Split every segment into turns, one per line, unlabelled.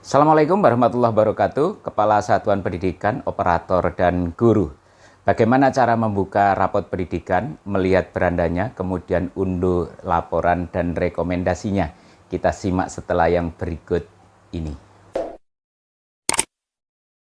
Assalamualaikum warahmatullahi wabarakatuh, Kepala Satuan Pendidikan, Operator, dan Guru. Bagaimana cara membuka rapot pendidikan, melihat berandanya, kemudian unduh laporan dan rekomendasinya? Kita simak setelah yang berikut ini.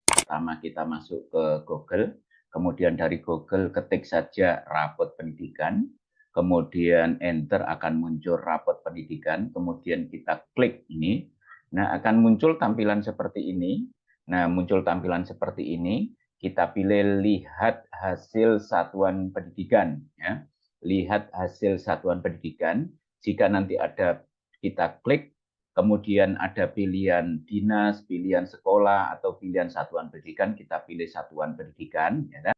Pertama kita masuk ke Google, kemudian dari Google ketik saja rapot pendidikan, kemudian enter akan muncul rapot pendidikan, kemudian kita klik ini. Nah, akan muncul tampilan seperti ini. Nah, muncul tampilan seperti ini, kita pilih lihat hasil satuan pendidikan, ya. Lihat hasil satuan pendidikan. Jika nanti ada, kita klik, kemudian ada pilihan dinas, pilihan sekolah, atau pilihan satuan pendidikan, kita pilih satuan pendidikan, ya kan?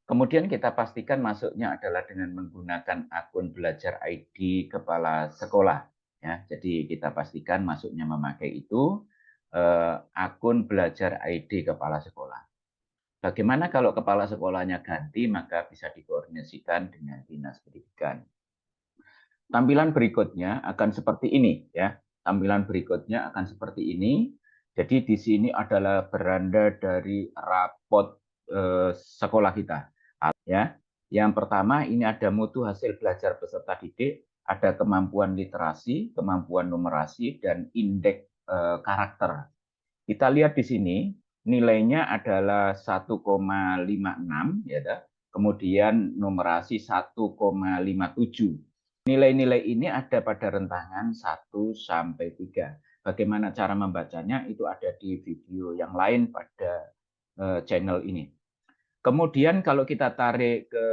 Kemudian kita pastikan masuknya adalah dengan menggunakan akun belajar ID kepala sekolah. Ya, jadi kita pastikan masuknya memakai itu akun belajar ID kepala sekolah. Bagaimana kalau kepala sekolahnya ganti, maka bisa dikoordinasikan dengan dinas pendidikan. Tampilan berikutnya akan seperti ini, ya. Tampilan berikutnya akan seperti ini. Jadi di sini adalah beranda dari rapot sekolah kita, ya. Yang pertama ini ada mutu hasil belajar peserta didik, ada kemampuan literasi, kemampuan numerasi, dan indeks karakter. Kita lihat di sini nilainya adalah 1,56, ya. Kemudian numerasi 1,57. Nilai-nilai ini ada pada rentangan 1 sampai 3. Bagaimana cara membacanya itu ada di video yang lain pada channel ini. Kemudian kalau kita tarik ke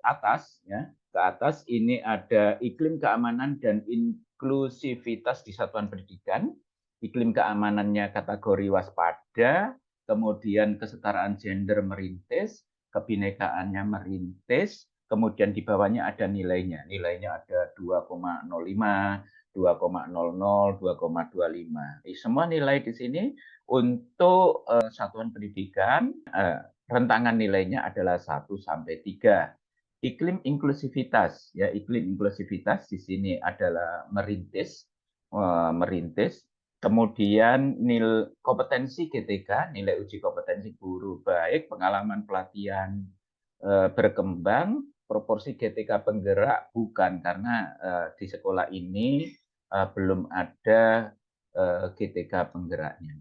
atas, ya, ke atas ini ada iklim keamanan dan inklusivitas di satuan pendidikan. Iklim keamanannya kategori waspada, kemudian kesetaraan gender merintis, kebinekaannya merintis, kemudian di bawahnya ada nilainya. Nilainya ada 2,05, 2,00, 2,25. Semua nilai di sini untuk satuan pendidikan rentangan nilainya adalah 1 sampai 3. Iklim inklusivitas, ya, iklim inklusivitas di sini adalah merintis, merintis. Kemudian kompetensi GTK, nilai uji kompetensi guru baik, pengalaman pelatihan berkembang, proporsi GTK penggerak bukan, karena di sekolah ini belum ada GTK penggeraknya.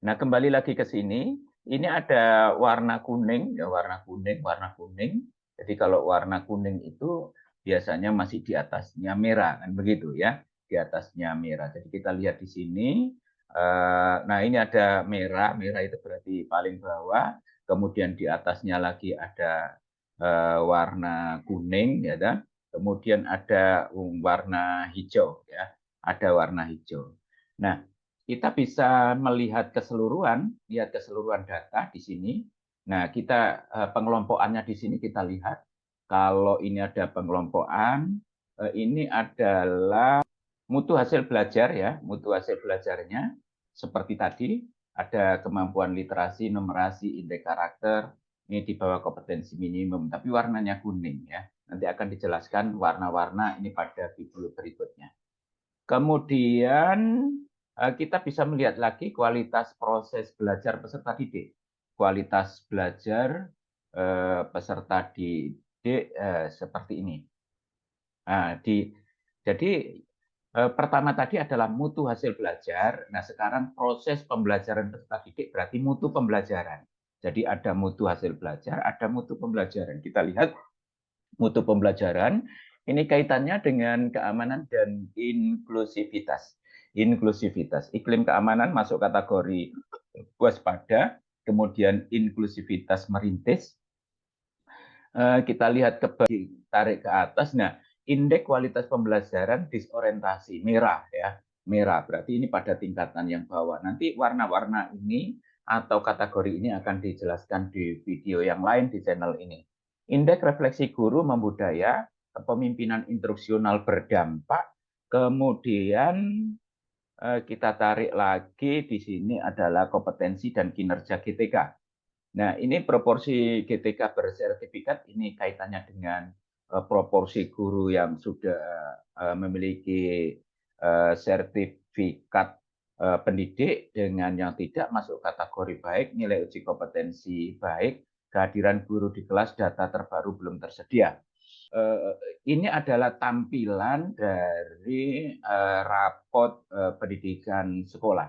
Nah, kembali lagi ke sini, ini ada warna kuning, ya, warna kuning, warna kuning. Jadi kalau warna kuning itu biasanya masih di atasnya merah, kan begitu ya, di atasnya merah. Jadi kita lihat di sini, nah ini ada merah, merah itu berarti paling bawah. Kemudian di atasnya lagi ada warna kuning, ya kan? Kemudian ada warna hijau, ya, ada warna hijau. Nah, kita bisa melihat keseluruhan, lihat keseluruhan data di sini. Nah, kita pengelompokannya di sini kita lihat. Kalau ini ada pengelompokan, ini adalah mutu hasil belajar, ya, mutu hasil belajarnya seperti tadi ada kemampuan literasi, numerasi, indeks karakter. Ini di bawah kompetensi minimum, tapi warnanya kuning, ya. Nanti akan dijelaskan warna-warna ini pada video berikutnya. Kemudian kita bisa melihat lagi kualitas proses belajar peserta didik. Kualitas belajar peserta didik seperti ini. Nah, jadi pertama tadi adalah mutu hasil belajar. Nah, sekarang proses pembelajaran peserta didik berarti mutu pembelajaran. Jadi ada mutu hasil belajar, ada mutu pembelajaran. Kita lihat mutu pembelajaran. Ini kaitannya dengan keamanan dan inklusivitas. Inklusivitas, iklim keamanan masuk kategori waspada, kemudian inklusivitas merintis. Kita lihat tarik ke atas. Nah, indeks kualitas pembelajaran disorientasi merah, ya, merah. Berarti ini pada tingkatan yang bawah. Nanti warna-warna ini atau kategori ini akan dijelaskan di video yang lain di channel ini. Indeks refleksi guru membudaya, kepemimpinan instruksional berdampak, kemudian kita tarik lagi di sini adalah kompetensi dan kinerja GTK. Nah, ini proporsi GTK bersertifikat, ini kaitannya dengan proporsi guru yang sudah memiliki sertifikat pendidik dengan yang tidak masuk kategori baik, nilai uji kompetensi baik, kehadiran guru di kelas, data terbaru belum tersedia. Ini adalah tampilan dari rapot pendidikan sekolah.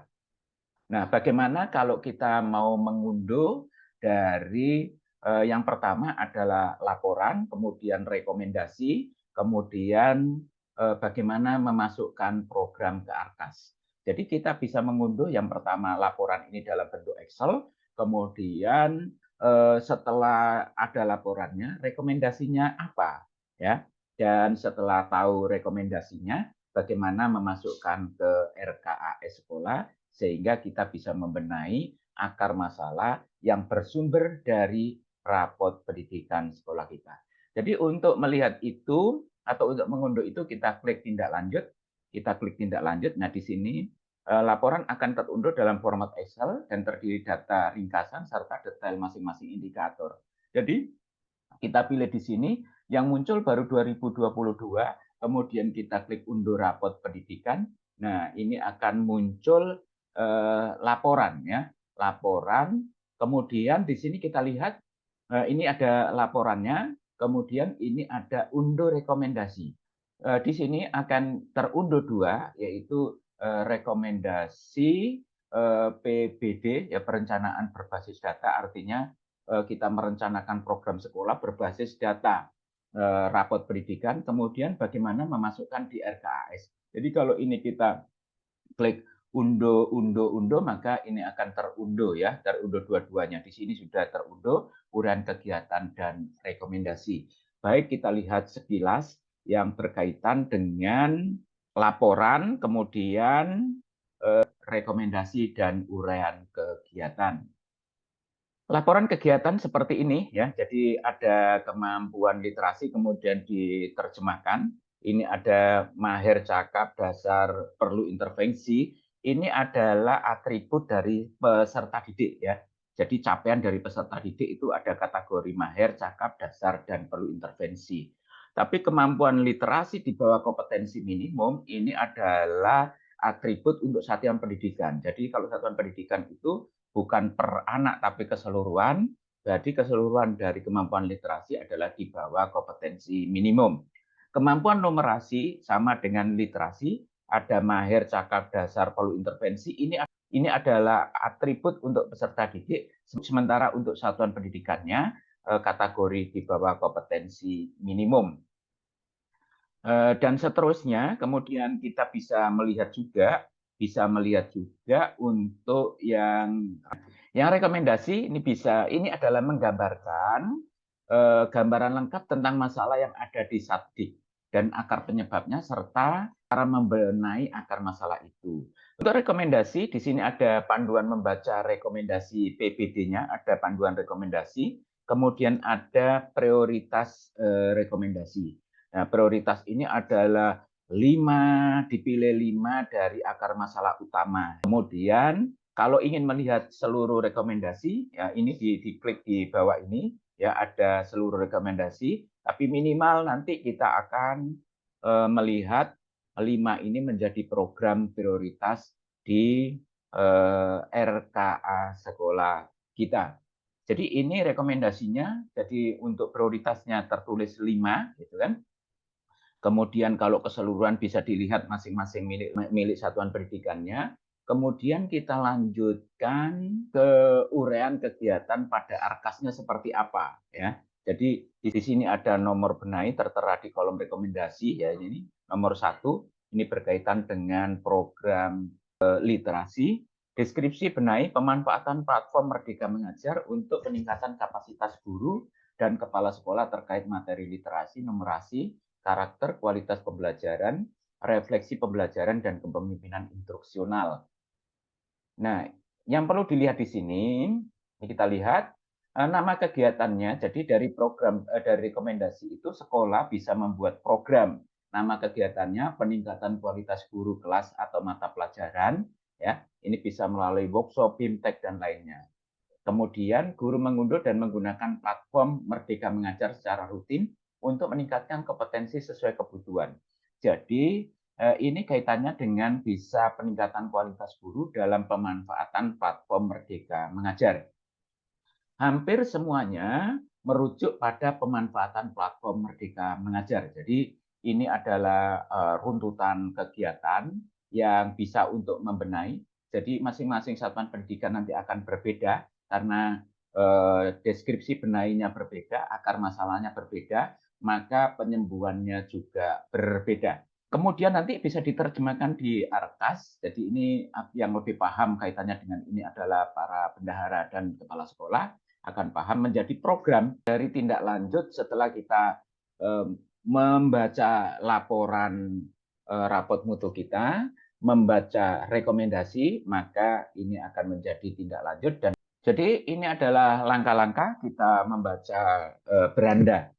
Nah, bagaimana kalau kita mau mengunduh dari yang pertama adalah laporan, kemudian rekomendasi, kemudian bagaimana memasukkan program ke Arkas. Jadi kita bisa mengunduh yang pertama laporan ini dalam bentuk Excel, kemudian setelah ada laporannya, rekomendasinya apa, ya. Dan setelah tahu rekomendasinya, bagaimana memasukkan ke RKAS sekolah sehingga kita bisa membenahi akar masalah yang bersumber dari rapot pendidikan sekolah kita. Jadi untuk melihat itu atau untuk mengunduh itu kita klik tindak lanjut, Nah, di sini laporan akan terunduh dalam format Excel dan terdiri data ringkasan serta detail masing-masing indikator. Jadi kita pilih di sini yang muncul baru 2022, kemudian kita klik unduh rapot pendidikan. Nah, ini akan muncul laporan ya, laporan. Kemudian di sini kita lihat ini ada laporannya, kemudian ini ada unduh rekomendasi. Di sini akan terunduh dua, yaitu rekomendasi PBD ya, perencanaan berbasis data, artinya kita merencanakan program sekolah berbasis data rapot pendidikan, kemudian bagaimana memasukkan di RKAS. Jadi kalau ini kita klik unduh, maka ini akan terunduh ya, terunduh dua-duanya. Di sini sudah terunduh uraian kegiatan dan rekomendasi. Baik, kita lihat sekilas yang berkaitan dengan laporan, kemudian rekomendasi dan uraian kegiatan. Laporan kegiatan seperti ini ya, jadi ada kemampuan literasi kemudian diterjemahkan. Ini ada mahir cakap, dasar, perlu intervensi. Ini adalah atribut dari peserta didik ya. Jadi capaian dari peserta didik itu ada kategori mahir, cakap, dasar, dan perlu intervensi. Tapi kemampuan literasi di bawah kompetensi minimum ini adalah atribut untuk satuan pendidikan. Jadi kalau satuan pendidikan itu bukan per anak tapi keseluruhan, jadi keseluruhan dari kemampuan literasi adalah di bawah kompetensi minimum. Kemampuan numerasi sama dengan literasi, ada mahir, cakap, dasar, perlu intervensi, ini adalah atribut untuk peserta didik, sementara untuk satuan pendidikannya kategori di bawah kompetensi minimum. Dan seterusnya, kemudian kita bisa melihat juga untuk yang rekomendasi ini adalah menggambarkan gambaran lengkap tentang masalah yang ada di Satdik dan akar penyebabnya serta cara membenahi akar masalah itu. Untuk rekomendasi, di sini ada panduan membaca rekomendasi PBD-nya, ada panduan rekomendasi, kemudian ada prioritas rekomendasi. Nah, prioritas ini adalah dipilih 5 dari akar masalah utama. Kemudian kalau ingin melihat seluruh rekomendasi, ya ini diklik di bawah ini, ya ada seluruh rekomendasi, tapi minimal nanti kita akan melihat 5 ini menjadi program prioritas di RKA sekolah kita. Jadi ini rekomendasinya, jadi untuk prioritasnya tertulis 5, gitu kan. Kemudian kalau keseluruhan bisa dilihat masing-masing milik satuan pendidikannya. Kemudian kita lanjutkan ke uraian kegiatan pada Arkasnya seperti apa ya. Jadi di sini ada nomor benahi tertera di kolom rekomendasi ya, ini nomor 1 ini berkaitan dengan program literasi. Deskripsi benahi pemanfaatan platform Merdeka Mengajar untuk peningkatan kapasitas guru dan kepala sekolah terkait materi literasi, numerasi, karakter, kualitas pembelajaran, refleksi pembelajaran, dan kepemimpinan instruksional. Nah, yang perlu dilihat di sini, kita lihat nama kegiatannya. Jadi dari rekomendasi itu sekolah bisa membuat program. Nama kegiatannya peningkatan kualitas guru kelas atau mata pelajaran. Ya, ini bisa melalui workshop, BIMTEK, dan lainnya. Kemudian guru mengunduh dan menggunakan platform Merdeka Mengajar secara rutin untuk meningkatkan kompetensi sesuai kebutuhan. Jadi Ini kaitannya dengan bisa peningkatan kualitas guru dalam pemanfaatan platform Merdeka Mengajar. Hampir semuanya merujuk pada pemanfaatan platform Merdeka Mengajar. Jadi ini adalah runtutan kegiatan yang bisa untuk membenahi. Jadi masing-masing satuan pendidikan nanti akan berbeda karena deskripsi benahinya berbeda, akar masalahnya berbeda, maka penyembuhannya juga berbeda. Kemudian nanti bisa diterjemahkan di Arkas. Jadi ini yang lebih paham kaitannya dengan ini adalah para bendahara dan kepala sekolah akan paham menjadi program dari tindak lanjut setelah kita membaca laporan rapot mutu kita, membaca rekomendasi, maka ini akan menjadi tindak lanjut. Dan jadi ini adalah langkah-langkah kita membaca beranda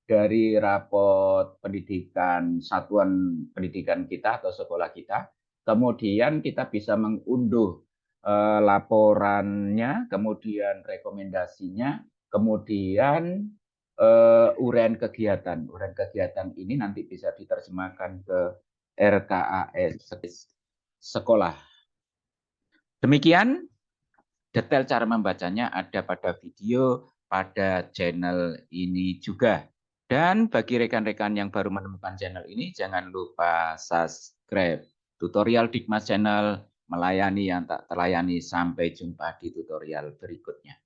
dari rapot pendidikan satuan pendidikan kita atau sekolah kita. Kemudian kita bisa mengunduh laporannya, kemudian rekomendasinya, kemudian uraian kegiatan. Uraian kegiatan ini nanti bisa diterjemahkan ke RKAS sekolah. Demikian detail cara membacanya ada pada video pada channel ini juga. Dan bagi rekan-rekan yang baru menemukan channel ini, jangan lupa subscribe. Tutorial Dikmas Channel melayani yang tak terlayani. Sampai jumpa di tutorial berikutnya.